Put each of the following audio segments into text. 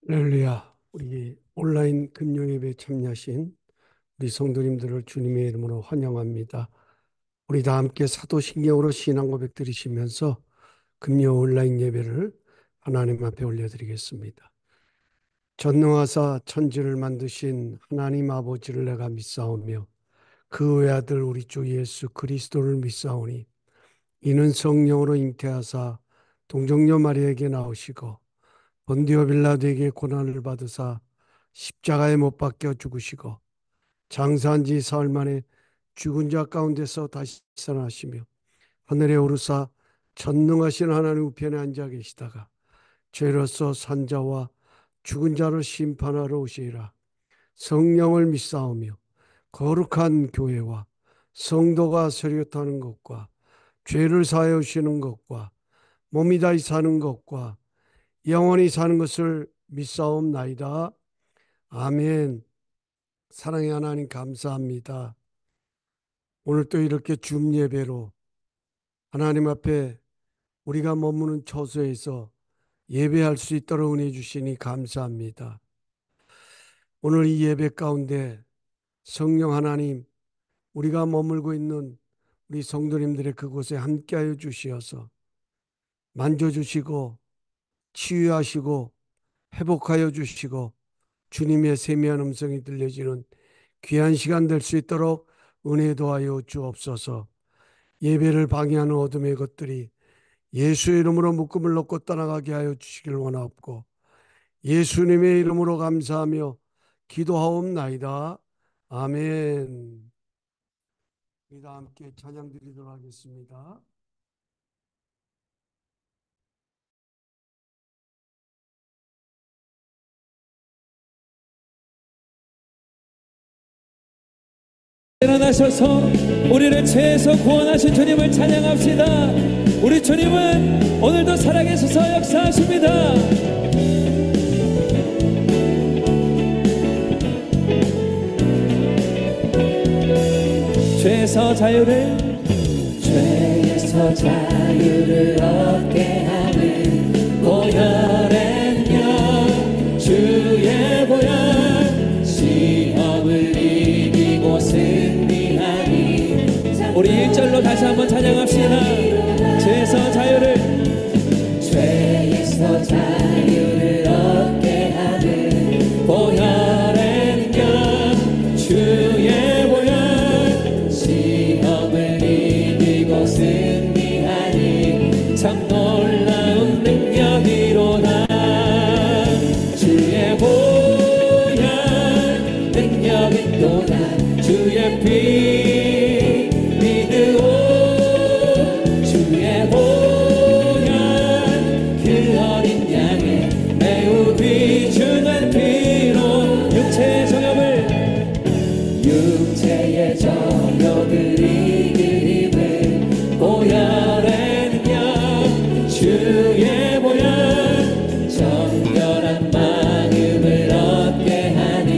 할렐루야. 우리 온라인 금요 예배에 참여하신 우리 성도님들을 주님의 이름으로 환영합니다. 우리 다 함께 사도신경으로 신앙 고백 드리시면서 금요 온라인 예배를 하나님 앞에 올려드리겠습니다. 전능하사 천지를 만드신 하나님 아버지를 내가 믿사오며 그 외아들 우리 주 예수 그리스도를 믿사오니 이는 성령으로 잉태하사 동정녀 마리아에게 나오시고 본디오 빌라도에게 고난을 받으사 십자가에 못 박혀 죽으시고 장사한 지 사흘 만에 죽은 자 가운데서 다시 살아나시며 하늘에 오르사 전능하신 하나님 우편에 앉아 계시다가 죄로서 산 자와 죽은 자를 심판하러 오시리라. 성령을 믿사오며 거룩한 교회와 성도가 세력하는 것과 죄를 사하여 주시는 것과 몸이 다시 사는 것과 영원히 사는 것을 믿사옵나이다. 아멘. 사랑의 하나님 감사합니다. 오늘 또 이렇게 줌 예배로 하나님 앞에 우리가 머무는 처소에서 예배할 수 있도록 은혜 주시니 감사합니다. 오늘 이 예배 가운데 성령 하나님, 우리가 머물고 있는 우리 성도님들의 그곳에 함께하여 주시어서 만져주시고 치유하시고 회복하여 주시고 주님의 세미한 음성이 들려지는 귀한 시간 될 수 있도록 은혜 도하여 주옵소서. 예배를 방해하는 어둠의 것들이 예수의 이름으로 묶음을 놓고 떠나가게 하여 주시길 원하옵고 예수님의 이름으로 감사하며 기도하옵나이다. 아멘. 우리 다 함께 찬양 드리도록 하겠습니다. 일어나셔서 우리를 죄에서 구원하신 주님을 찬양합시다. 우리 주님은 오늘도 살아계셔서 역사하십니다. 죄에서 자유를 얻게 하는 보혈의 영, 주의 보혈, 시험을 이기고 승리하니. 우리 1절로 다시 한번 찬양합시다. 죄에서 자유를 얻게 하는 보혈의 영, 주의 보혈, 시험을 이기고 승리하니 참 놀라운 능력이로다. 주의 보혈 능력이로다. 주의 피 믿으오. 주의 보혈 그 어린 양의 매우 귀중한 피로 육체의 정욕을 이기는 보혈의 능력, 주의 보혈 정결한 마음을 얻게 하니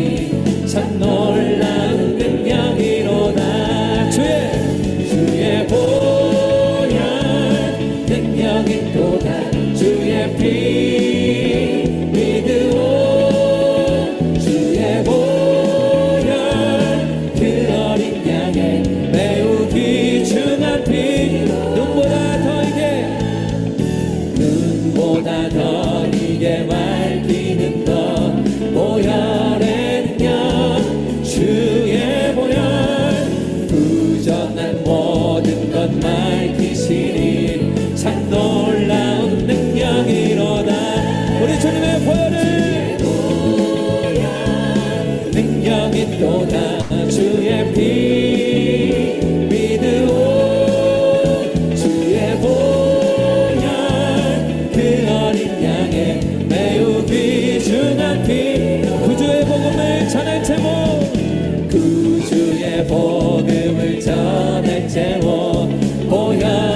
참 놀라운 능력이로다. 주의 보혈 능력이 또다. 주의 피 믿으오. 주의 보혈 그 어린 양의 매우 귀중한 피, 눈보다 더 이게 밝히는 것, 보혈의 능력, 주의 보혈 부정한 모든 것 밝히시니 참 놀라운 능력이로다. 우리 주님의 보혈을 능력이 또다. 주의 피 믿으오. 주의 보혈 그 어린 양의 매우 귀중한 피, 구주의 복음을 전할 제목, 구주의 복음을 전할 제목, 보혈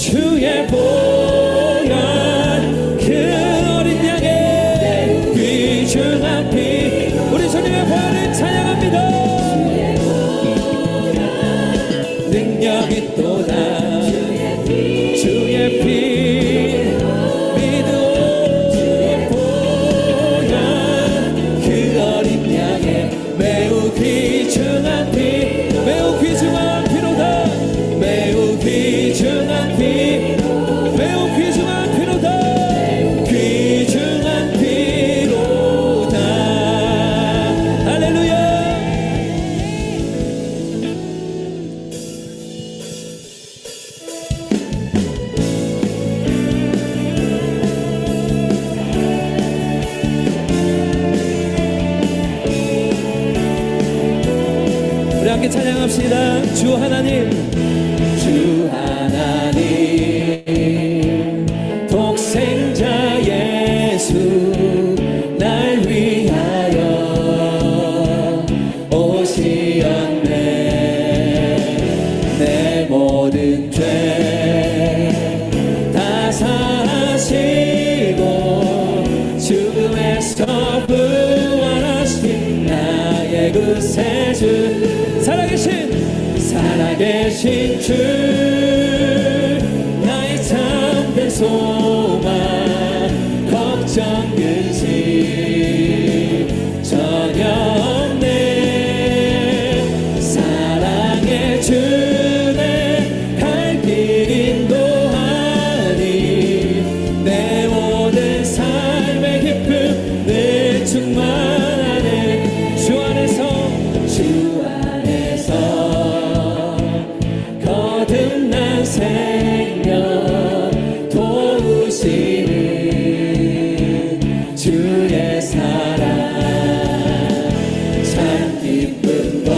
주의 보혈 그 어린 양의 귀중한 피 우리 주님의 보혈을 찬양합니다. 능력이 또다 주의 피 믿음 보혈 그 어린 양의 매우 귀중한 피 매우 귀중한 피로다 매우 귀중한 피 매우 귀중한 피로다 귀중한 피로다 할렐루야. 우리 함께 찬양합시다. 주 하나님 주 하나님 독생자 예수 날 위하여 오시었네. 내 모든 죄 다 사하시고 죽음에서 부활하신 나의 구세주 살아계신 주 나의 참된 소망 걱정 근심 전혀 없네. 사랑의 주내 갈 길 인도하니 내 모든 삶의 기쁨 늘 충만하네. 주 안에서 거듭난 생명 도우시는 주의 사랑 참 기쁨과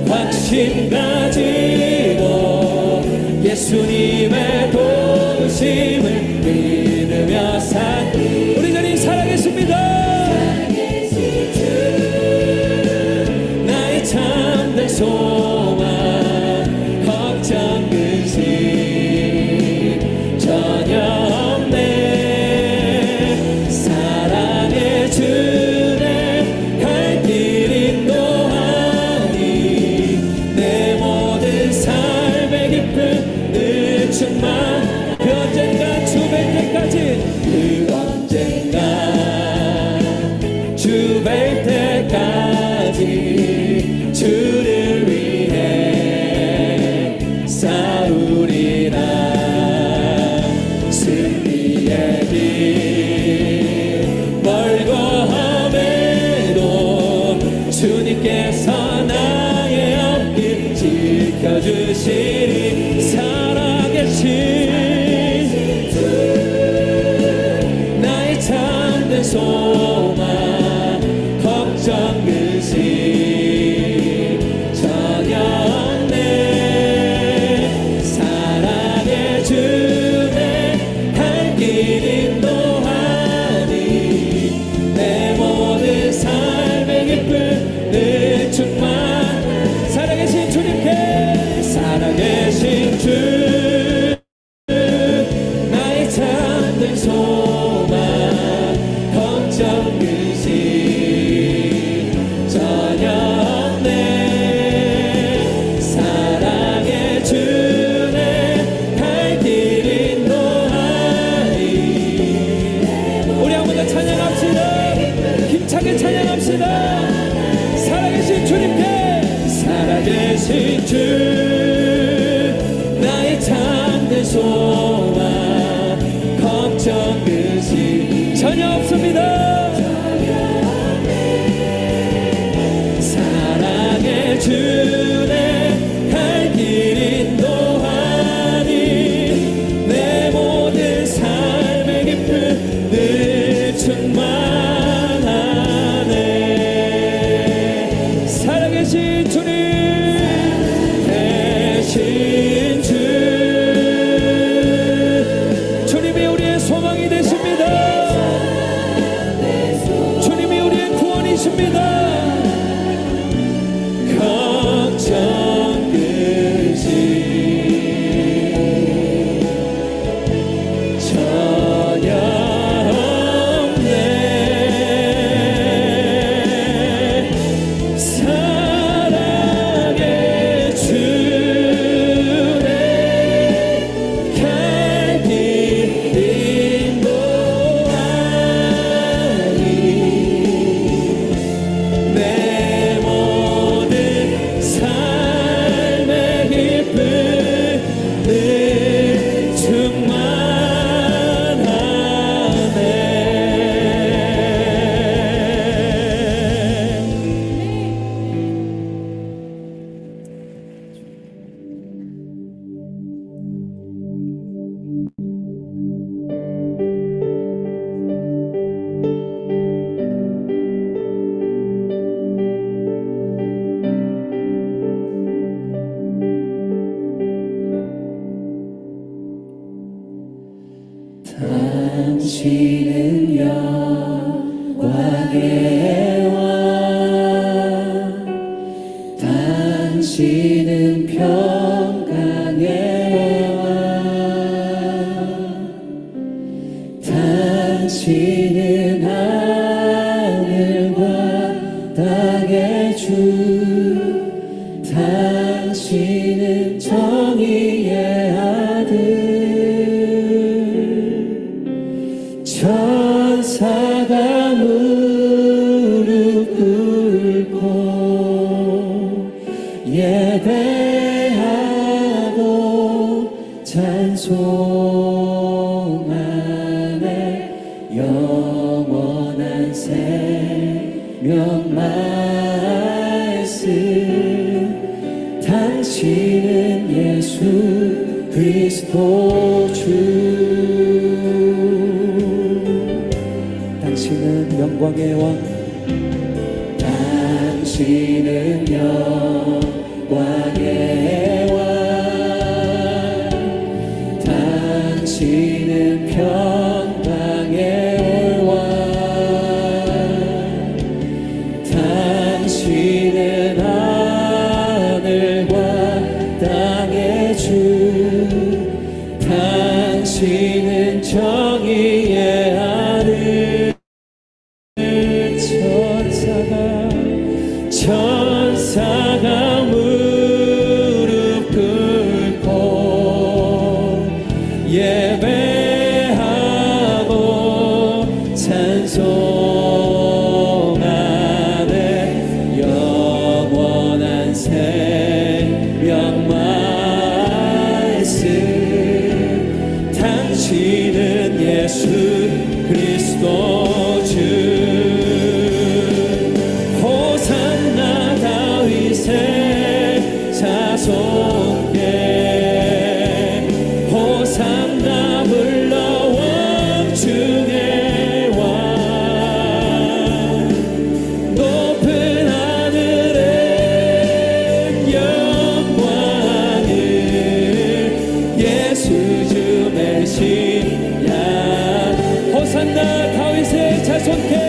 확신 가지고 예수님의 도우심을 믿으며 산 우리 자리 살아계십니다. 나의 참된 소망 걱정 근심 전혀 없네. 사랑의 주내 갈 길 인도하니 내 모든 삶의 기쁨 늘 충만 그 언젠가 주 뵐 때까지 그 언젠가 주 뵐 때까지 주를 위해 싸우리라. 승리의 길 멀고 험해도 주님께서 나의 앞길 지켜주시니 살아계신 나의 참된 소망 걱정 근심 전혀 없네. 사랑의 주내 갈 길 인도하니 내 모든 삶의 기쁨 늘 충만 살아계신 주님께 살아계신 주 나의 참된 소망 걱정 근심 전혀 없네. 사랑의 주내 갈 길 인도하니 우리 한 번 더 찬양합시다. 힘차게 찬양합시다. 살아계신 주님께 살아계신 주 나의 참된 소망 걱정 근심 전혀 없습니다. 사랑의 주내 갈 길 인도하니 내 모든 삶의 기쁨 늘 충만하네. 살아계신 주님 대신 주 주님이 우리의 소망이 되십니다. 당신은 영광의 왕, 당신은 평강의 왕, 당신은 하늘과 땅의 주, 당신은 정의의 아들. 천사가 무릎 꿇고 예배하고 찬송하네. 영원한 생명 말씀, 당신은 예수 그리스도 주. 당신은 영광의 왕, 당신은 영광의 왕, 당신은 평강의 왕, 당신은 하늘과 땅의 주, 당신은 정의의 아들. 천사가 무릎 꿇고 예배하고 찬송하네. 영원한 생명 말씀, 당신은 예수 그리스도 주. 자손께 호산나 불러 왕 중의 왕. 높은 하늘에 영광을 예수 주 메시아. 호산나 다윗의 자손께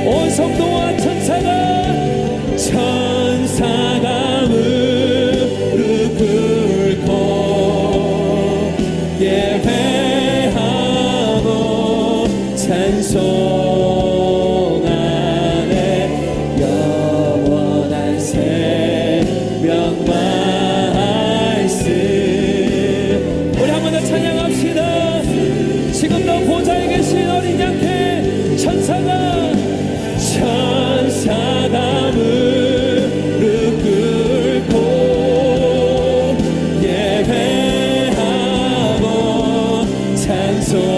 온 성도와 천사가 무릎 꿇고 예배하고 찬송하네. 영원한 생명 말씀. 우리 한 번 더 찬양합시다. 지금도 보좌에 계신 어린 양께 천사가 무릎 꿇고 예배하고 찬송하네.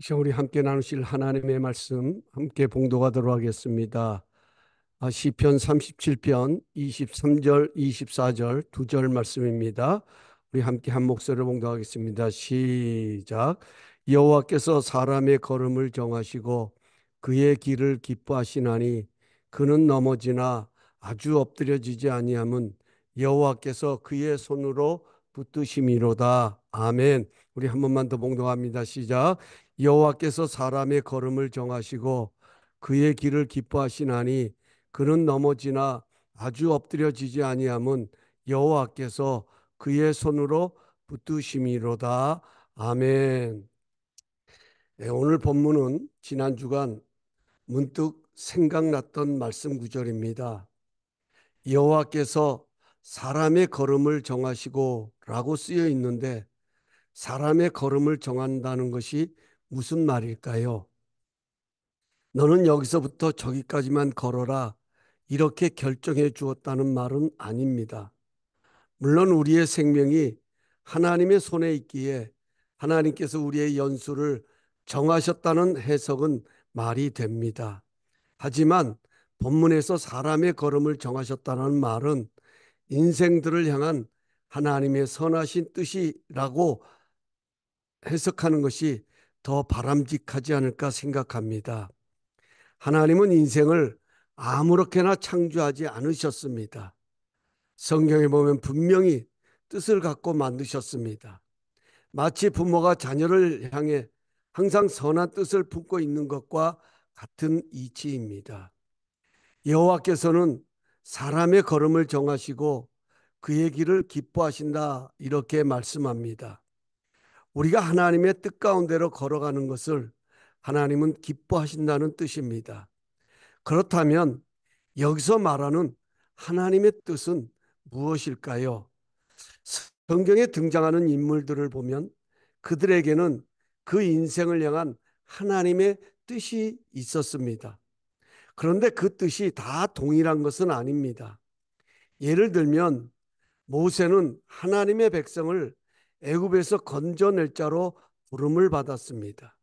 이제 우리 함께 나누실 하나님의 말씀 함께 봉독하도록 하겠습니다. 시편 37편 23절 24절 두 절 말씀입니다. 우리 함께 한 목소리로 봉독하겠습니다. 시작. 여호와께서 사람의 걸음을 정하시고 그의 길을 기뻐하시나니 그는 넘어지나 아주 엎드려지지 아니함은 여호와께서 그의 손으로 붙드심이로다. 아멘. 우리 한 번만 더 봉독합니다. 시작. 여호와께서 사람의 걸음을 정하시고 그의 길을 기뻐하시나니 그는 넘어지나 아주 엎드려지지 아니함은 여호와께서 그의 손으로 붙드심이로다. 아멘. 오늘 본문은 지난 주간 문득 생각났던 말씀 구절입니다. 여호와께서 사람의 걸음을 정하시고 라고 쓰여 있는데 사람의 걸음을 정한다는 것이 무슨 말일까요? 너는 여기서부터 저기까지만 걸어라. 이렇게 결정해 주었다는 말은 아닙니다. 물론 우리의 생명이 하나님의 손에 있기에 하나님께서 우리의 연수를 정하셨다는 해석은 말이 됩니다. 하지만 본문에서 사람의 걸음을 정하셨다는 말은 인생들을 향한 하나님의 선하신 뜻이라고 해석하는 것이 더 바람직하지 않을까 생각합니다. 하나님은 인생을 아무렇게나 창조하지 않으셨습니다. 성경에 보면 분명히 뜻을 갖고 만드셨습니다. 마치 부모가 자녀를 향해 항상 선한 뜻을 품고 있는 것과 같은 이치입니다. 여호와께서는 사람의 걸음을 정하시고 그의 길을 기뻐하신다 이렇게 말씀합니다. 우리가 하나님의 뜻 가운데로 걸어가는 것을 하나님은 기뻐하신다는 뜻입니다. 그렇다면 여기서 말하는 하나님의 뜻은 무엇일까요? 성경에 등장하는 인물들을 보면 그들에게는 그 인생을 향한 하나님의 뜻이 있었습니다. 그런데 그 뜻이 다 동일한 것은 아닙니다. 예를 들면 모세는 하나님의 백성을 애굽에서 건져낼 자로 부름을 받았습니다.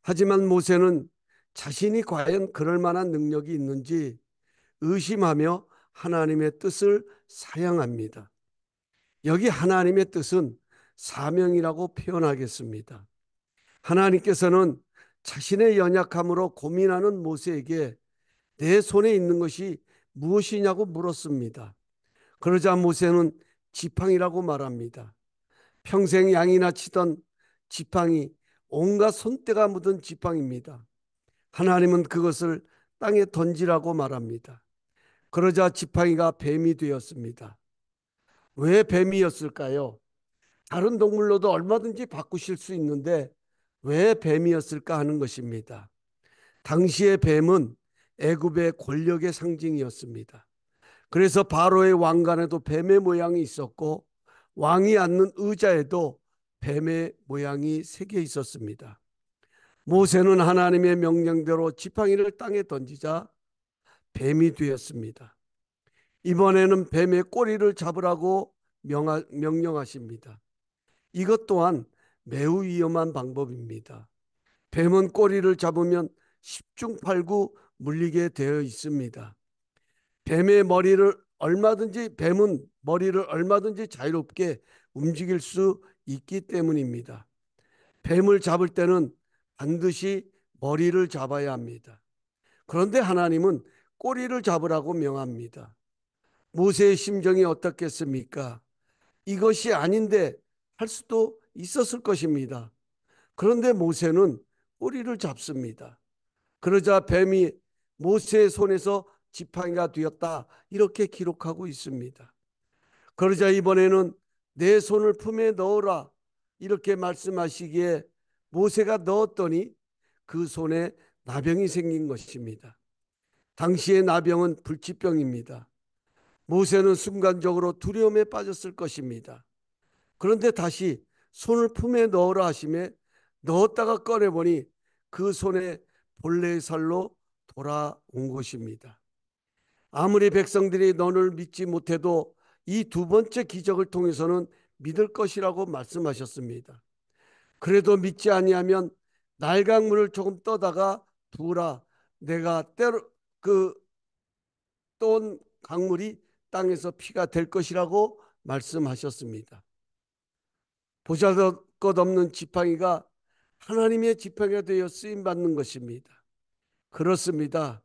하지만 모세는 자신이 과연 그럴 만한 능력이 있는지 의심하며 하나님의 뜻을 사양합니다. 여기 하나님의 뜻은 사명이라고 표현하겠습니다. 하나님께서는 자신의 연약함으로 고민하는 모세에게 내 손에 있는 것이 무엇이냐고 물었습니다. 그러자 모세는 지팡이라고 말합니다. 평생 양이나 치던 지팡이, 온갖 손때가 묻은 지팡이입니다. 하나님은 그것을 땅에 던지라고 말합니다. 그러자 지팡이가 뱀이 되었습니다. 왜 뱀이었을까요? 다른 동물로도 얼마든지 바꾸실 수 있는데 왜 뱀이었을까 하는 것입니다. 당시의 뱀은 애굽의 권력의 상징이었습니다. 그래서 바로의 왕관에도 뱀의 모양이 있었고 왕이 앉는 의자에도 뱀의 모양이 새겨 있었습니다. 모세는 하나님의 명령대로 지팡이를 땅에 던지자 뱀이 되었습니다. 이번에는 뱀의 꼬리를 잡으라고 명령하십니다. 이것 또한 매우 위험한 방법입니다. 뱀은 꼬리를 잡으면 10중 8구 물리게 되어 있습니다. 뱀은 머리를 얼마든지 자유롭게 움직일 수 있기 때문입니다. 뱀을 잡을 때는 반드시 머리를 잡아야 합니다. 그런데 하나님은 꼬리를 잡으라고 명합니다. 모세의 심정이 어떻겠습니까? 이것이 아닌데 할 수도 있었을 것입니다. 그런데 모세는 꼬리를 잡습니다. 그러자 뱀이 모세의 손에서 지팡이가 되었다 이렇게 기록하고 있습니다. 그러자 이번에는 내 손을 품에 넣어라 이렇게 말씀하시기에 모세가 넣었더니 그 손에 나병이 생긴 것입니다. 당시의 나병은 불치병입니다. 모세는 순간적으로 두려움에 빠졌을 것입니다. 그런데 다시 손을 품에 넣으라 하심에 넣었다가 꺼내보니 그 손에 본래의 살로 돌아온 것입니다. 아무리 백성들이 너를 믿지 못해도 이 두 번째 기적을 통해서는 믿을 것이라고 말씀하셨습니다. 그래도 믿지 아니하면 날강물을 조금 떠다가 두라. 내가 때로 그 떠온 강물이 땅에서 피가 될 것이라고 말씀하셨습니다. 보잘것없는 지팡이가 하나님의 지팡이가 되어 쓰임 받는 것입니다. 그렇습니다.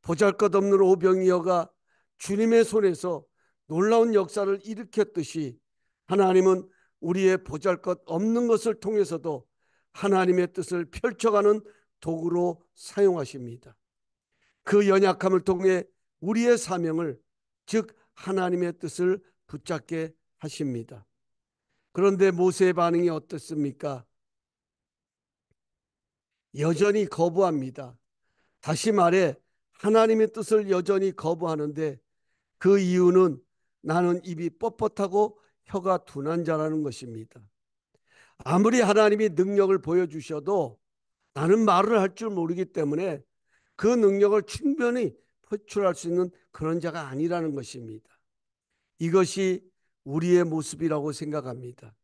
보잘것없는 오병이어가 주님의 손에서 놀라운 역사를 일으켰듯이 하나님은 우리의 보잘것없는 것을 통해서도 하나님의 뜻을 펼쳐가는 도구로 사용하십니다. 그 연약함을 통해 우리의 사명을, 즉 하나님의 뜻을 붙잡게 하십니다. 그런데 모세의 반응이 어떻습니까? 여전히 거부합니다. 다시 말해 하나님의 뜻을 여전히 거부하는데 그 이유는 나는 입이 뻣뻣하고 혀가 둔한 자라는 것입니다. 아무리 하나님이 능력을 보여주셔도 나는 말을 할 줄 모르기 때문에 그 능력을 충분히 표출할 수 있는 그런 자가 아니라는 것입니다. 이것이 우리의 모습이라고 생각합니다.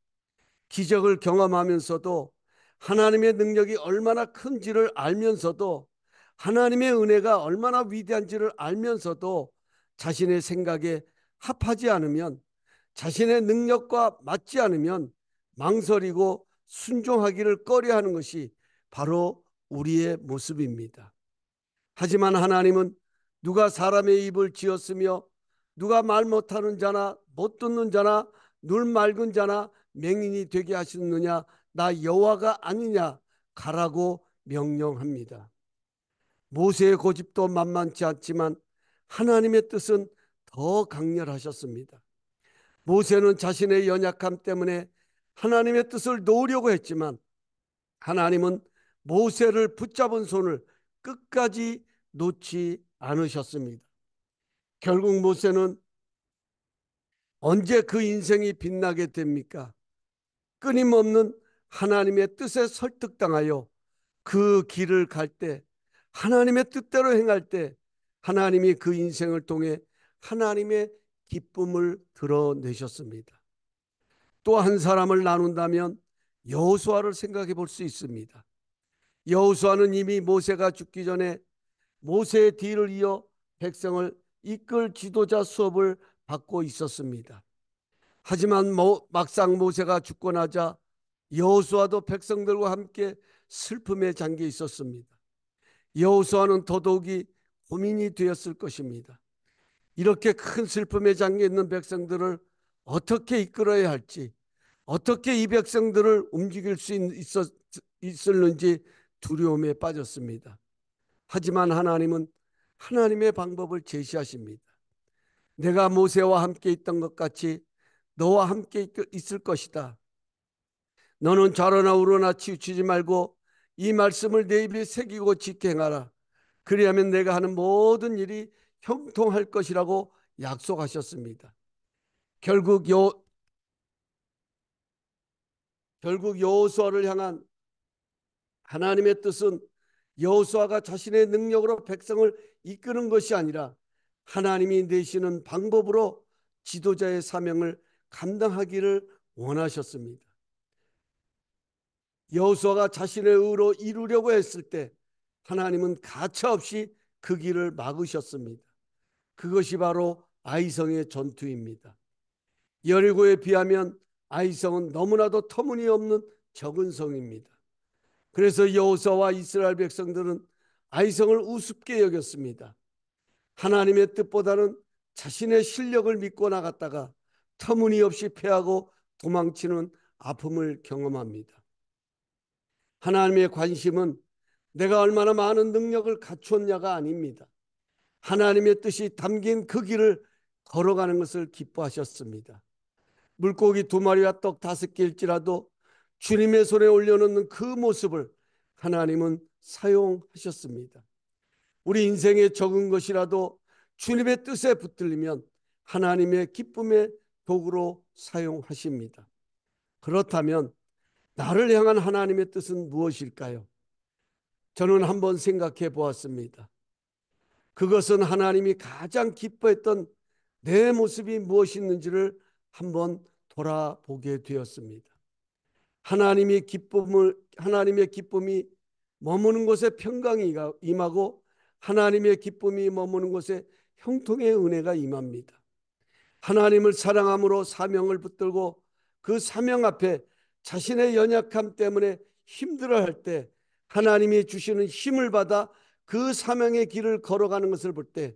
기적을 경험하면서도 하나님의 능력이 얼마나 큰지를 알면서도 하나님의 은혜가 얼마나 위대한지를 알면서도 자신의 생각에 합하지 않으면, 자신의 능력과 맞지 않으면 망설이고 순종하기를 꺼려하는 것이 바로 우리의 모습입니다. 하지만 하나님은 누가 사람의 입을 지었으며 누가 말 못하는 자나 못 듣는 자나 눈 맑은 자나 맹인이 되게 하셨느냐, 나 여호와가 아니냐, 가라고 명령합니다. 모세의 고집도 만만치 않지만 하나님의 뜻은 더 강렬하셨습니다. 모세는 자신의 연약함 때문에 하나님의 뜻을 놓으려고 했지만 하나님은 모세를 붙잡은 손을 끝까지 놓지 않으셨습니다. 결국 모세는 언제 그 인생이 빛나게 됩니까? 끊임없는 하나님의 뜻에 설득당하여 그 길을 갈 때, 하나님의 뜻대로 행할 때 하나님이 그 인생을 통해 하나님의 기쁨을 드러내셨습니다. 또 한 사람을 나눈다면 여호수아를 생각해 볼 수 있습니다. 여호수아는 이미 모세가 죽기 전에 모세의 뒤를 이어 백성을 이끌 지도자 수업을 받고 있었습니다. 하지만 막상 모세가 죽고 나자 여호수아도 백성들과 함께 슬픔에 잠겨 있었습니다. 여호수아는 더더욱이 고민이 되었을 것입니다. 이렇게 큰 슬픔에 잠겨 있는 백성들을 어떻게 이끌어야 할지, 어떻게 이 백성들을 움직일 수 있었는지 두려움에 빠졌습니다. 하지만 하나님은 하나님의 방법을 제시하십니다. 내가 모세와 함께 있던 것 같이 너와 함께 있을 것이다. 너는 좌로나 우로나 치우치지 말고 이 말씀을 내 입에 새기고 지켜 행하라. 그리하면 내가 하는 모든 일이 형통할 것이라고 약속하셨습니다. 결국 여호수아를 향한 하나님의 뜻은 여호수아가 자신의 능력으로 백성을 이끄는 것이 아니라 하나님이 내시는 방법으로 지도자의 사명을 감당하기를 원하셨습니다. 여호수아가 자신의 의로 이루려고 했을 때 하나님은 가차없이 그 길을 막으셨습니다. 그것이 바로 아이성의 전투입니다. 여리고에 비하면 아이성은 너무나도 터무니없는 적은 성입니다. 그래서 여호수아와 이스라엘 백성들은 아이성을 우습게 여겼습니다. 하나님의 뜻보다는 자신의 실력을 믿고 나갔다가 터무니없이 패하고 도망치는 아픔을 경험합니다. 하나님의 관심은 내가 얼마나 많은 능력을 갖추었냐가 아닙니다. 하나님의 뜻이 담긴 그 길을 걸어가는 것을 기뻐하셨습니다. 물고기 2마리와 떡 5개일지라도 주님의 손에 올려놓는 그 모습을 하나님은 사용하셨습니다. 우리 인생에 적은 것이라도 주님의 뜻에 붙들리면 하나님의 기쁨의 도구로 사용하십니다. 그렇다면 나를 향한 하나님의 뜻은 무엇일까요? 저는 한번 생각해 보았습니다. 그것은 하나님이 가장 기뻐했던 내 모습이 무엇이었는지를 한번 돌아보게 되었습니다. 하나님의 기쁨이 머무는 곳에 평강이 임하고 하나님의 기쁨이 머무는 곳에 형통의 은혜가 임합니다. 하나님을 사랑함으로 사명을 붙들고 그 사명 앞에 자신의 연약함 때문에 힘들어할 때 하나님이 주시는 힘을 받아 그 사명의 길을 걸어가는 것을 볼 때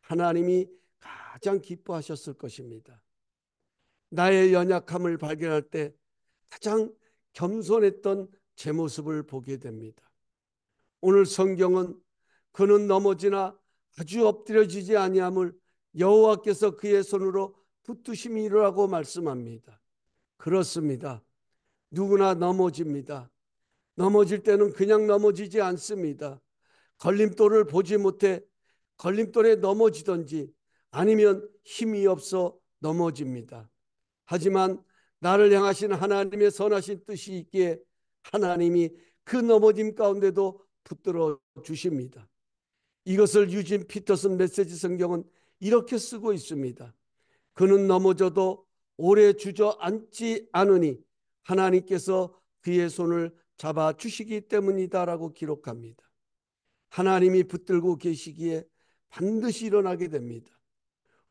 하나님이 가장 기뻐하셨을 것입니다. 나의 연약함을 발견할 때 가장 겸손했던 제 모습을 보게 됩니다. 오늘 성경은 그는 넘어지나 아주 엎드려지지 아니함을 여호와께서 그의 손으로 붙드심이라고 말씀합니다. 그렇습니다. 누구나 넘어집니다. 넘어질 때는 그냥 넘어지지 않습니다. 걸림돌을 보지 못해 걸림돌에 넘어지든지 아니면 힘이 없어 넘어집니다. 하지만 나를 향하신 하나님의 선하신 뜻이 있기에 하나님이 그 넘어짐 가운데도 붙들어 주십니다. 이것을 유진 피터슨 메시지 성경은 이렇게 쓰고 있습니다. 그는 넘어져도 오래 주저앉지 않으니 하나님께서 그의 손을 잡아 주시기 때문이다라고 기록합니다. 하나님이 붙들고 계시기에 반드시 일어나게 됩니다.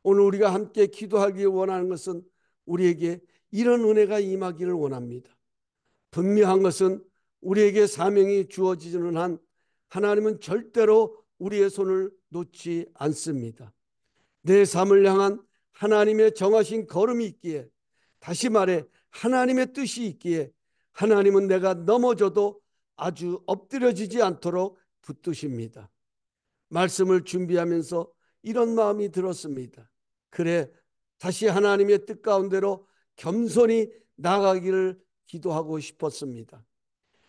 오늘 우리가 함께 기도하기 원하는 것은 우리에게 이런 은혜가 임하기를 원합니다. 분명한 것은 우리에게 사명이 주어지는 한 하나님은 절대로 우리의 손을 놓지 않습니다. 내 삶을 향한 하나님의 정하신 걸음이 있기에, 다시 말해 하나님의 뜻이 있기에 하나님은 내가 넘어져도 아주 엎드려지지 않도록 붙드십니다. 말씀을 준비하면서 이런 마음이 들었습니다. 그래, 다시 하나님의 뜻 가운데로 겸손히 나가기를 기도하고 싶었습니다.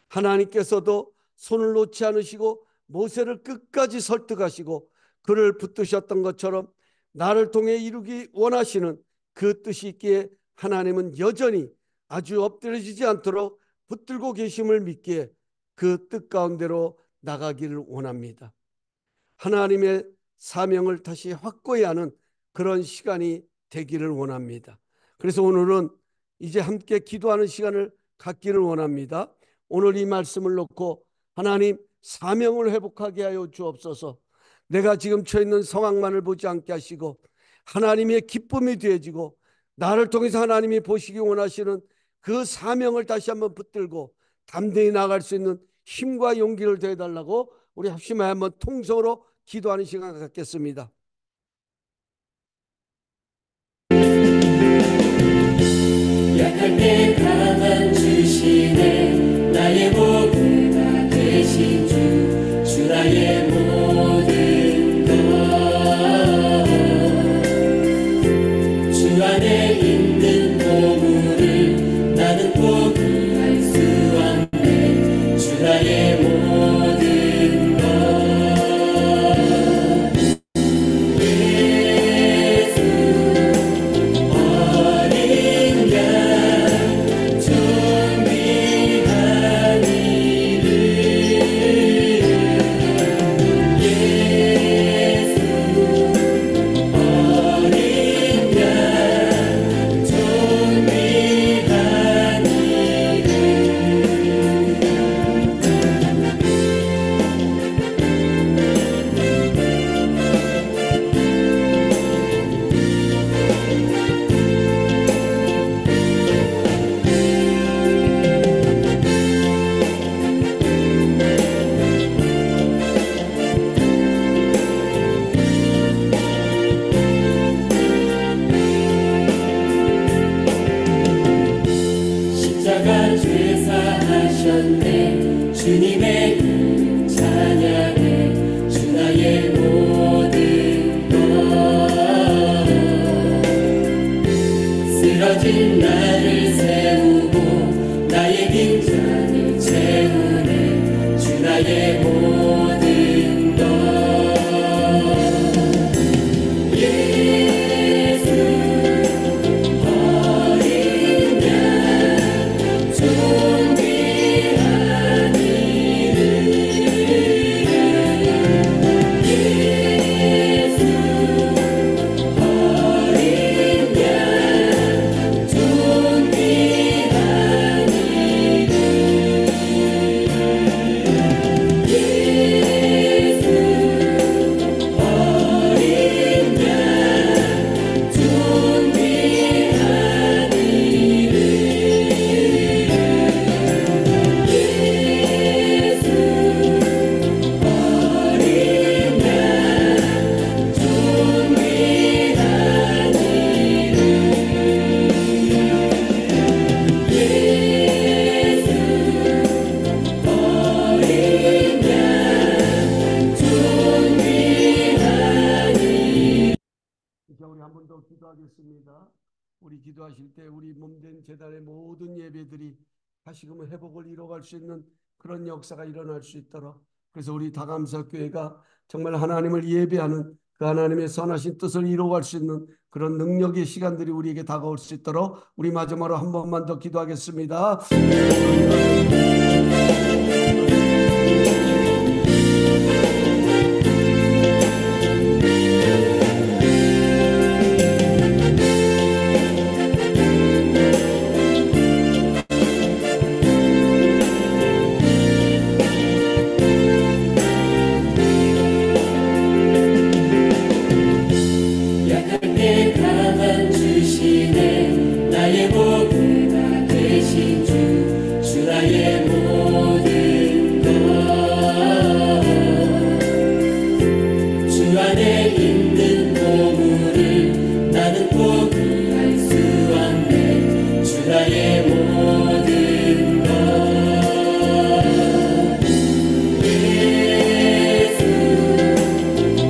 하나님께서도 손을 놓지 않으시고 모세를 끝까지 설득하시고 그를 붙드셨던 것처럼 나를 통해 이루기 원하시는 그 뜻이 있기에 하나님은 여전히 아주 엎드려지지 않도록 붙들고 계심을 믿기에 그 뜻 가운데로 나가기를 원합니다. 하나님의 사명을 다시 확고히 하는 그런 시간이 되기를 원합니다. 그래서 오늘은 이제 함께 기도하는 시간을 갖기를 원합니다. 오늘 이 말씀을 놓고 하나님, 사명을 회복하게 하여 주옵소서. 내가 지금 처해 있는 상황만을 보지 않게 하시고 하나님의 기쁨이 되어지고 나를 통해서 하나님이 보시기 원하시는 그 사명을 다시 한번 붙들고 담대히 나아갈 수 있는 힘과 용기를 더해달라고 우리 합심하여 한번 통성으로 기도하는 시간 갖겠습니다. 약할 때 강한 주시네 나의 보배가 되신 주 나의 모든 것 주 안에 있는 보물을 나는 포기할 수 없네 주 나의 모든 것 모든 예배들이 다시금 회복을 이뤄갈 수 있는 그런 역사가 일어날 수 있도록, 그래서 우리 다감사교회가 정말 하나님을 예배하는 그 하나님의 선하신 뜻을 이루어갈 수 있는 그런 능력의 시간들이 우리에게 다가올 수 있도록 우리 마지막으로 한 번만 더 기도하겠습니다. 약할 강한 주시네 나의 보배가 되신 주 나의 모든 것주 안에 있는 보물을 나는 포기할 수 없네 주 나의 모든 것 예수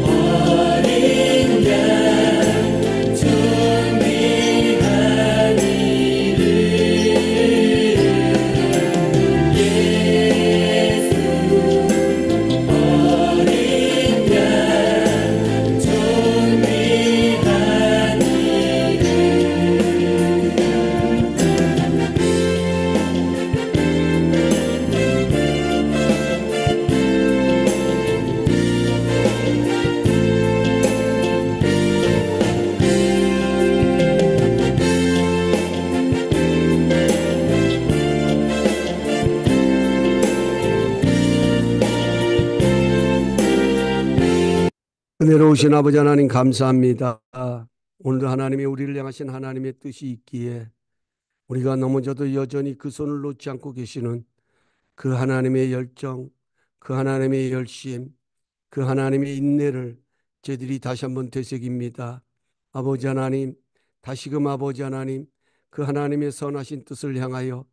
어린 양 존귀한 이름 예수 어린 양 존귀한 은혜로우신 아버지 하나님 감사합니다. 오늘도 하나님이 우리를 향하신 하나님의 뜻이 있기에 우리가 넘어져도 여전히 그 손을 놓지 않고 계시는 그 하나님의 열정, 그 하나님의 열심, 그 하나님의 인내를 저희들이 다시 한번 되새깁니다. 아버지 하나님, 다시금 아버지 하나님, 그 하나님의 선하신 뜻을 향하여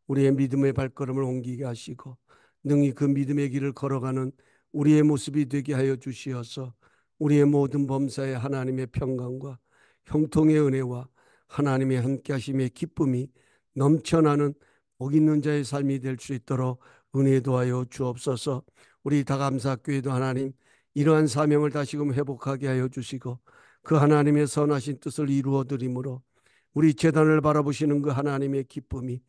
우리의 믿음의 발걸음을 옮기게 하시고 능히 그 믿음의 길을 걸어가는 우리의 모습이 되게 하여 주시어서 우리의 모든 범사에 하나님의 평강과 형통의 은혜와 하나님의 함께하심의 기쁨이 넘쳐나는 복 있는 자의 삶이 될 수 있도록 은혜 도하여 주옵소서. 우리 다감사교회도 하나님 이러한 사명을 다시금 회복하게 하여 주시고 그 하나님의 선하신 뜻을 이루어 드림으로 우리 재단을 바라보시는 그 하나님의 기쁨이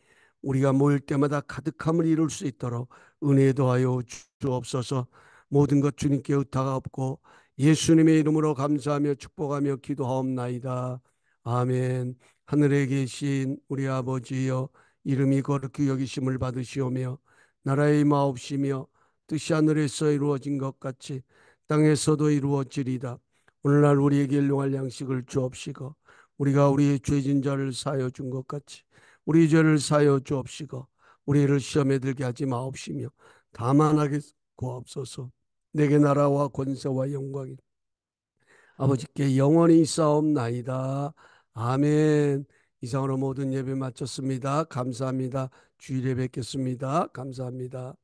우리가 모일 때마다 가득함을 이룰 수 있도록 은혜 도하여 주옵소서. 모든 것 주님께 의탁하옵고 예수님의 이름으로 감사하며 축복하며 기도하옵나이다. 아멘. 하늘에 계신 우리 아버지여, 이름이 거룩히 여기심을 받으시오며 나라의 임하옵시며 뜻이 하늘에서 이루어진 것 같이 땅에서도 이루어지리다. 오늘날 우리에게 일용할 양식을 주옵시고 우리가 우리의 죄진 자를 사하여 준 것 같이 우리 죄를 사하여 주옵시고 우리를 시험에 들게 하지 마옵시며 다만 하게 구하옵소서. 내게 나라와 권세와 영광이 아버지께 영원히 있사옵나이다. 아멘. 이상으로 모든 예배 마쳤습니다. 감사합니다. 주일에 뵙겠습니다. 감사합니다.